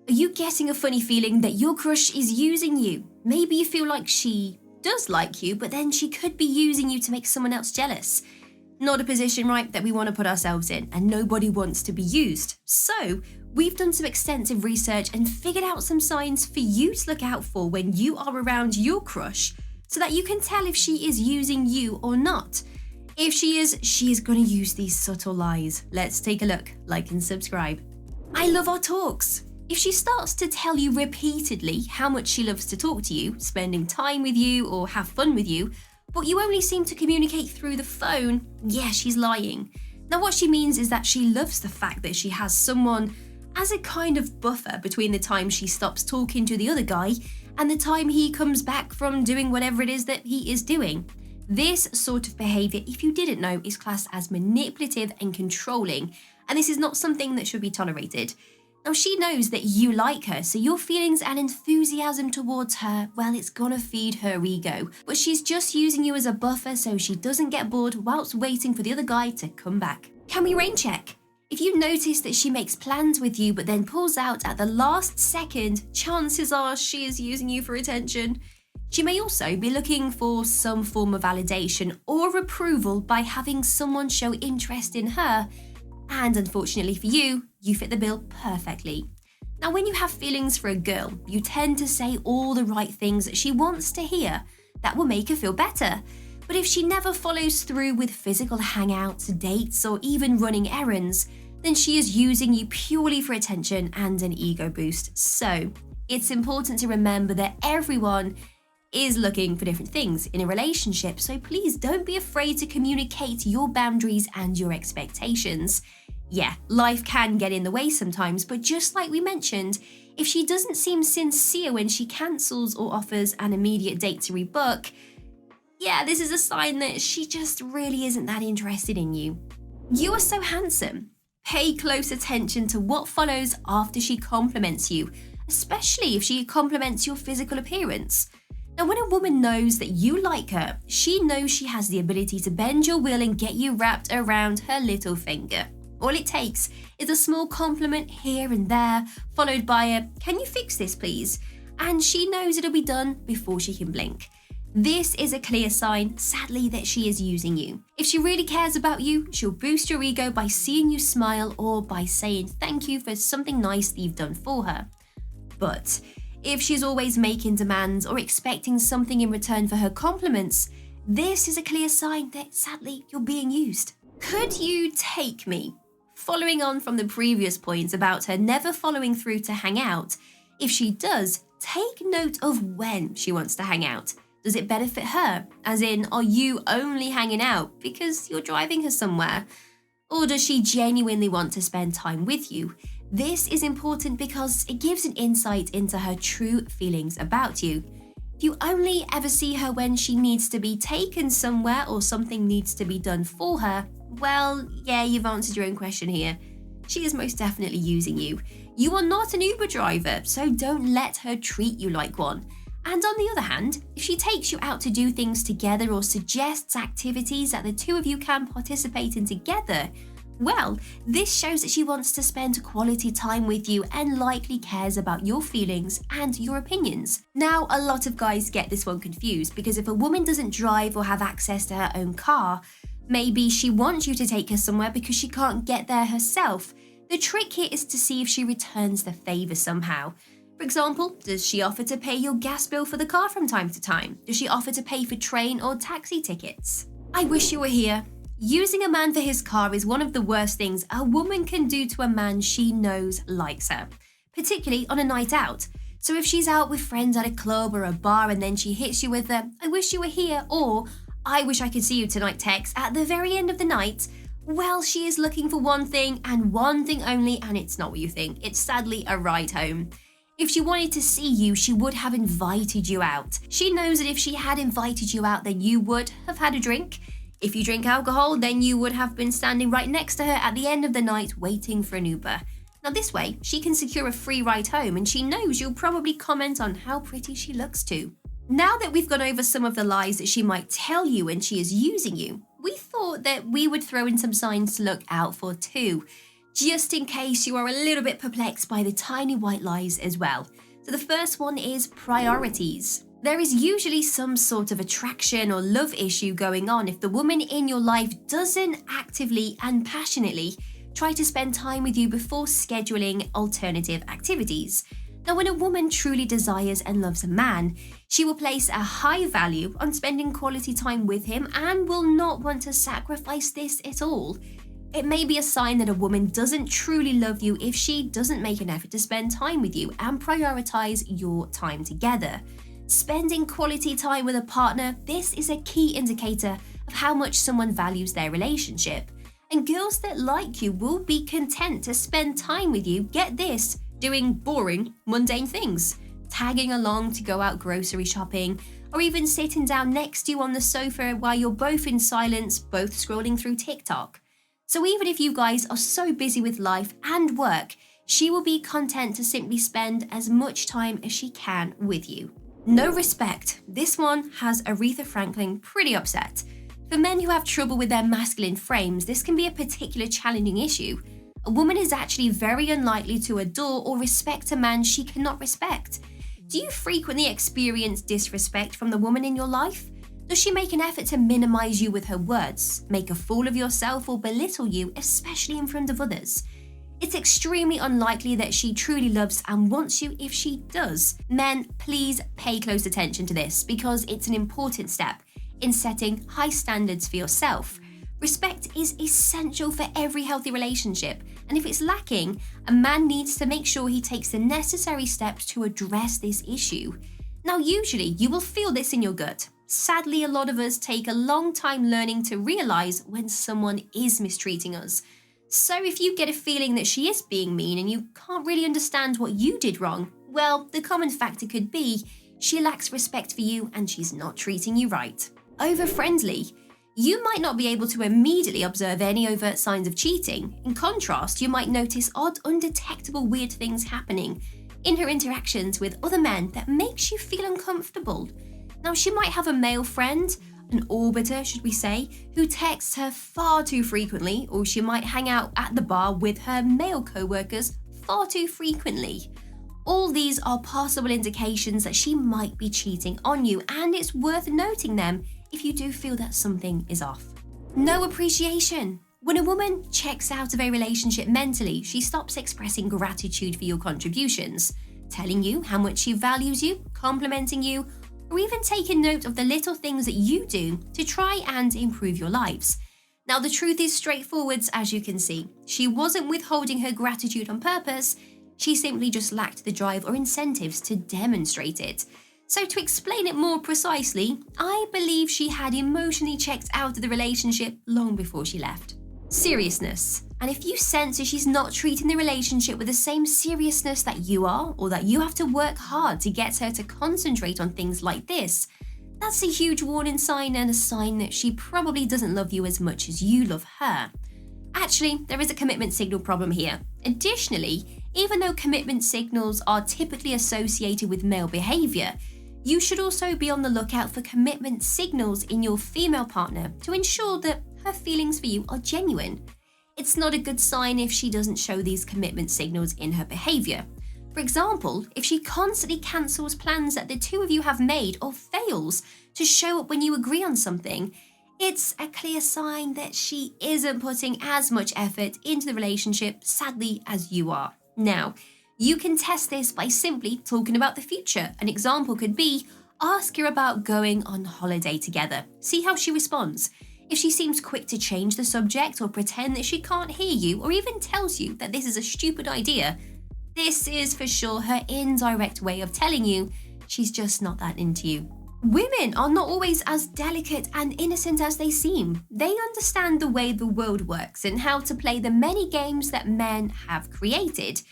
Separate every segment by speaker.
Speaker 1: Are you getting a funny feeling that your crush is using you? Maybe you feel like she does like you, but then she could be using you to make someone else jealous. Not a position, right, that we want to put ourselves in, and nobody wants to be used. So, we've done some extensive research and figured out some signs for you to look out for when you are around your crush, so that you can tell if she is using you or not. If she is going to use these subtle lies. Let's take a look, like and subscribe. I love our talks. If she starts to tell you repeatedly how much she loves to talk to you, spending time with you or have fun with you, but you only seem to communicate through the phone, yeah, she's lying. Now what she means is that she loves the fact that she has someone as a kind of buffer between the time she stops talking to the other guy and the time he comes back from doing whatever it is that he is doing. This sort of behaviour, if you didn't know, is classed as manipulative and controlling, and this is not something that should be tolerated. Now she knows that you like her, so your feelings and enthusiasm towards her, well, it's gonna feed her ego. But she's just using you as a buffer so she doesn't get bored whilst waiting for the other guy to come back. Can we rain check? If you notice that she makes plans with you but then pulls out at the last second, chances are she is using you for attention. She may also be looking for some form of validation or approval by having someone show interest in her. And unfortunately for you, you fit the bill perfectly. Now, when you have feelings for a girl, you tend to say all the right things that she wants to hear that will make her feel better. But if she never follows through with physical hangouts, dates, or even running errands, then she is using you purely for attention and an ego boost. So, it's important to remember that everyone is looking for different things in a relationship, so please don't be afraid to communicate your boundaries and your expectations. Yeah, life can get in the way sometimes, but just like we mentioned, if she doesn't seem sincere when she cancels or offers an immediate date to rebook, yeah, this is a sign that she just really isn't that interested in you. You are so handsome. Pay close attention to what follows after she compliments you, especially if she compliments your physical appearance. Now, when a woman knows that you like her, she knows she has the ability to bend your will and get you wrapped around her little finger. All it takes is a small compliment here and there, followed by a, "Can you fix this, please?" And she knows it'll be done before she can blink. This is a clear sign, sadly, that she is using you. If she really cares about you, she'll boost your ego by seeing you smile or by saying thank you for something nice that you've done for her. But if she's always making demands or expecting something in return for her compliments, this is a clear sign that, sadly, you're being used. Could you take me? Following on from the previous points about her never following through to hang out, if she does, take note of when she wants to hang out. Does it benefit her? As in, are you only hanging out because you're driving her somewhere? Or does she genuinely want to spend time with you? This is important because it gives an insight into her true feelings about you. If you only ever see her when she needs to be taken somewhere or something needs to be done for her, well, yeah, you've answered your own question here. She is most definitely using you. You are not an Uber driver, so don't let her treat you like one. And on the other hand, if she takes you out to do things together or suggests activities that the two of you can participate in together, well, this shows that she wants to spend quality time with you and likely cares about your feelings and your opinions. Now, a lot of guys get this one confused because if a woman doesn't drive or have access to her own car, maybe she wants you to take her somewhere because she can't get there herself. The trick here is to see if she returns the favour somehow. For example, does she offer to pay your gas bill for the car from time to time? Does she offer to pay for train or taxi tickets? I wish you were here. Using a man for his car is one of the worst things a woman can do to a man she knows likes her, particularly on a night out. So if she's out with friends at a club or a bar and then she hits you with a, "I wish you were here," or "I wish I could see you tonight" text at the very end of the night, well, she is looking for one thing and one thing only, and it's not what you think. It's sadly a ride home. If she wanted to see you, she would have invited you out. She knows that if she had invited you out, then you would have had a drink. If you drink alcohol, then you would have been standing right next to her at the end of the night waiting for an Uber. Now this way, she can secure a free ride home and she knows you'll probably comment on how pretty she looks too. Now that we've gone over some of the lies that she might tell you when she is using you, we thought that we would throw in some signs to look out for too. just in case you are a little bit perplexed by the tiny white lies as well. So the first one is priorities. There is usually some sort of attraction or love issue going on if the woman in your life doesn't actively and passionately try to spend time with you before scheduling alternative activities. Now, when a woman truly desires and loves a man, she will place a high value on spending quality time with him and will not want to sacrifice this at all. It may be a sign that a woman doesn't truly love you if she doesn't make an effort to spend time with you and prioritize your time together. Spending quality time with a partner, this is a key indicator of how much someone values their relationship. And girls that like you will be content to spend time with you, get this, doing boring, mundane things, tagging along to go out grocery shopping, or even sitting down next to you on the sofa while you're both in silence, both scrolling through TikTok. So even if you guys are so busy with life and work, she will be content to simply spend as much time as she can with you. No respect. This one has Aretha Franklin pretty upset. For men who have trouble with their masculine frames, this can be a particularly challenging issue. A woman is actually very unlikely to adore or respect a man she cannot respect. Do you frequently experience disrespect from the woman in your life? Does she make an effort to minimize you with her words, make a fool of yourself, or belittle you, especially in front of others? It's extremely unlikely that she truly loves and wants you if she does. Men, please pay close attention to this because it's an important step in setting high standards for yourself. Respect is essential for every healthy relationship, and if it's lacking, a man needs to make sure he takes the necessary steps to address this issue. Now, usually you will feel this in your gut. Sadly, a lot of us take a long time learning to realize when someone is mistreating us. So if you get a feeling that she is being mean and you can't really understand what you did wrong, well, the common factor could be she lacks respect for you and she's not treating you right. Over-friendly. You might not be able to immediately observe any overt signs of cheating. In contrast, you might notice odd, undetectable weird things happening in her interactions with other men that makes you feel uncomfortable. Now, she might have a male friend, an orbiter, should we say, who texts her far too frequently, or she might hang out at the bar with her male co-workers far too frequently. All these are possible indications that she might be cheating on you, and it's worth noting them if you do feel that something is off. No appreciation. When a woman checks out of a relationship mentally, she stops expressing gratitude for your contributions, telling you how much she values you, complimenting you, or even taking note of the little things that you do to try and improve your lives. Now, the truth is straightforward, as you can see. She wasn't withholding her gratitude on purpose. She simply just lacked the drive or incentives to demonstrate it. So to explain it more precisely, I believe she had emotionally checked out of the relationship long before she left. Seriousness. And if you sense that she's not treating the relationship with the same seriousness that you are, or that you have to work hard to get her to concentrate on things like this, that's a huge warning sign and a sign that she probably doesn't love you as much as you love her. Actually, there is a commitment signal problem here. Additionally, even though commitment signals are typically associated with male behavior, you should also be on the lookout for commitment signals in your female partner to ensure that her feelings for you are genuine. It's not a good sign if she doesn't show these commitment signals in her behavior. For example, if she constantly cancels plans that the two of you have made or fails to show up when you agree on something, it's a clear sign that she isn't putting as much effort into the relationship, sadly, as you are. Now, you can test this by simply talking about the future. An example could be, ask her about going on holiday together. See how she responds. If she seems quick to change the subject or pretend that she can't hear you or even tells you that this is a stupid idea, this is for sure her indirect way of telling you she's just not that into you. Women are not always as delicate and innocent as they seem. They understand the way the world works and how to play the many games that men have created.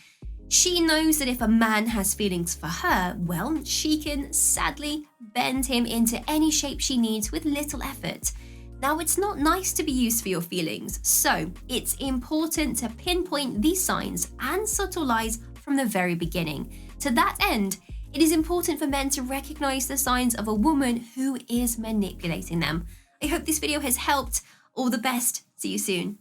Speaker 1: She knows that if a man has feelings for her, well, she can sadly bend him into any shape she needs with little effort. Now, it's not nice to be used for your feelings, so it's important to pinpoint these signs and subtle lies from the very beginning. To that end, it is important for men to recognize the signs of a woman who is manipulating them. I hope this video has helped. All the best. See you soon.